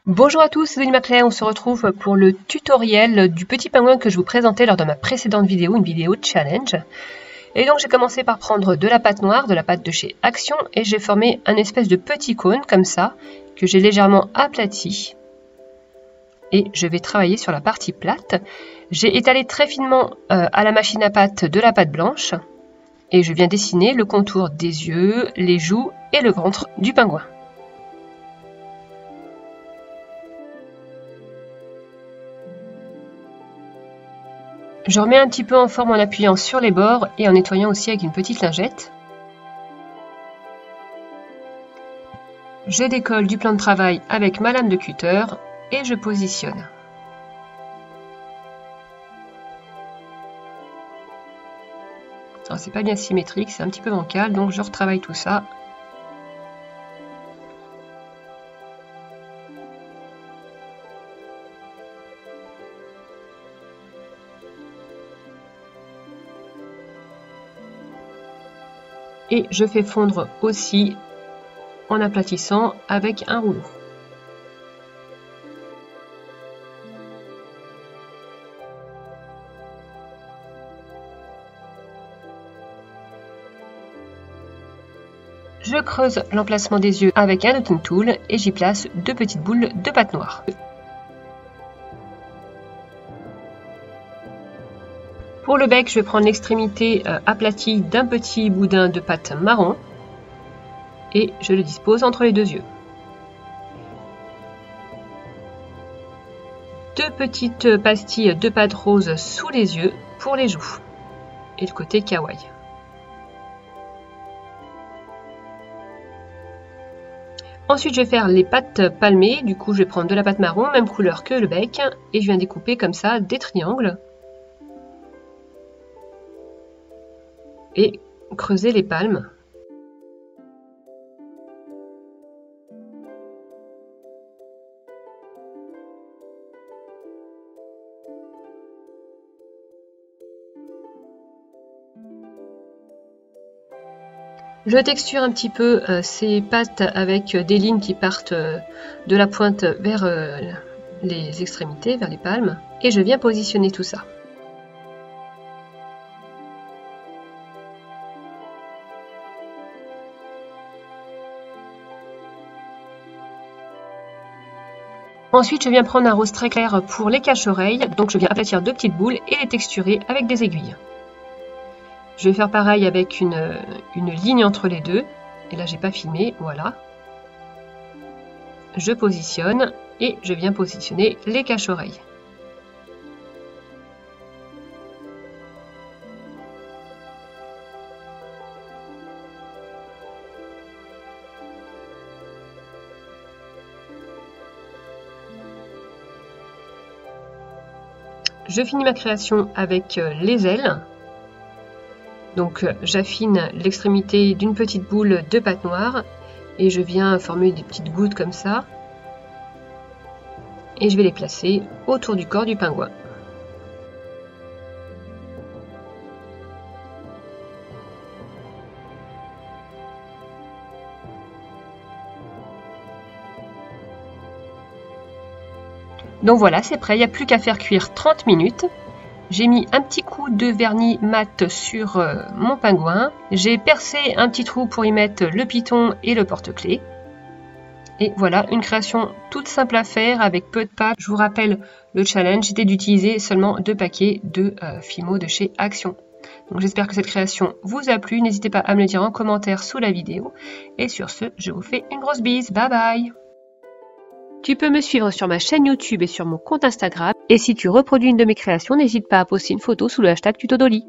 Bonjour à tous, c'est Denis Maclay, on se retrouve pour le tutoriel du petit pingouin que je vous présentais lors de ma précédente vidéo, une vidéo challenge. Et donc j'ai commencé par prendre de la pâte noire, de la pâte de chez Action, et j'ai formé un espèce de petit cône comme ça, que j'ai légèrement aplati. Et je vais travailler sur la partie plate. J'ai étalé très finement à la machine à pâte de la pâte blanche, et je viens dessiner le contour des yeux, les joues et le ventre du pingouin. Je remets un petit peu en forme en appuyant sur les bords et en nettoyant aussi avec une petite lingette. Je décolle du plan de travail avec ma lame de cutter et je positionne. Alors c'est pas bien symétrique, c'est un petit peu bancal, donc je retravaille tout ça. Et je fais fondre aussi en aplatissant avec un rouleau. Je creuse l'emplacement des yeux avec un Knotting Tool et j'y place deux petites boules de pâte noire. Pour le bec, je vais prendre l'extrémité aplatie d'un petit boudin de pâte marron et je le dispose entre les deux yeux. Deux petites pastilles de pâte rose sous les yeux pour les joues et le côté kawaii. Ensuite, je vais faire les pattes palmées. Du coup, je vais prendre de la pâte marron, même couleur que le bec, et je viens découper comme ça des triangles. Et creuser les palmes. Je texture un petit peu ces pattes avec des lignes qui partent de la pointe vers les extrémités, vers les palmes, et je viens positionner tout ça. Ensuite, je viens prendre un rose très clair pour les cache-oreilles, donc je viens aplatir deux petites boules et les texturer avec des aiguilles. Je vais faire pareil avec une ligne entre les deux, et là j'ai pas filmé, voilà. Je positionne et je viens positionner les cache-oreilles. Je finis ma création avec les ailes. Donc j'affine l'extrémité d'une petite boule de pâte noire et je viens former des petites gouttes comme ça. Et je vais les placer autour du corps du pingouin. Donc voilà, c'est prêt, il n'y a plus qu'à faire cuire 30 minutes. J'ai mis un petit coup de vernis mat sur mon pingouin. J'ai percé un petit trou pour y mettre le piton et le porte-clés. Et voilà, une création toute simple à faire avec peu de pâte. Je vous rappelle, le challenge était d'utiliser seulement 2 paquets de Fimo de chez Action. Donc j'espère que cette création vous a plu. N'hésitez pas à me le dire en commentaire sous la vidéo. Et sur ce, je vous fais une grosse bise. Bye bye! Tu peux me suivre sur ma chaîne YouTube et sur mon compte Instagram. Et si tu reproduis une de mes créations, n'hésite pas à poster une photo sous le hashtag TutoDolly.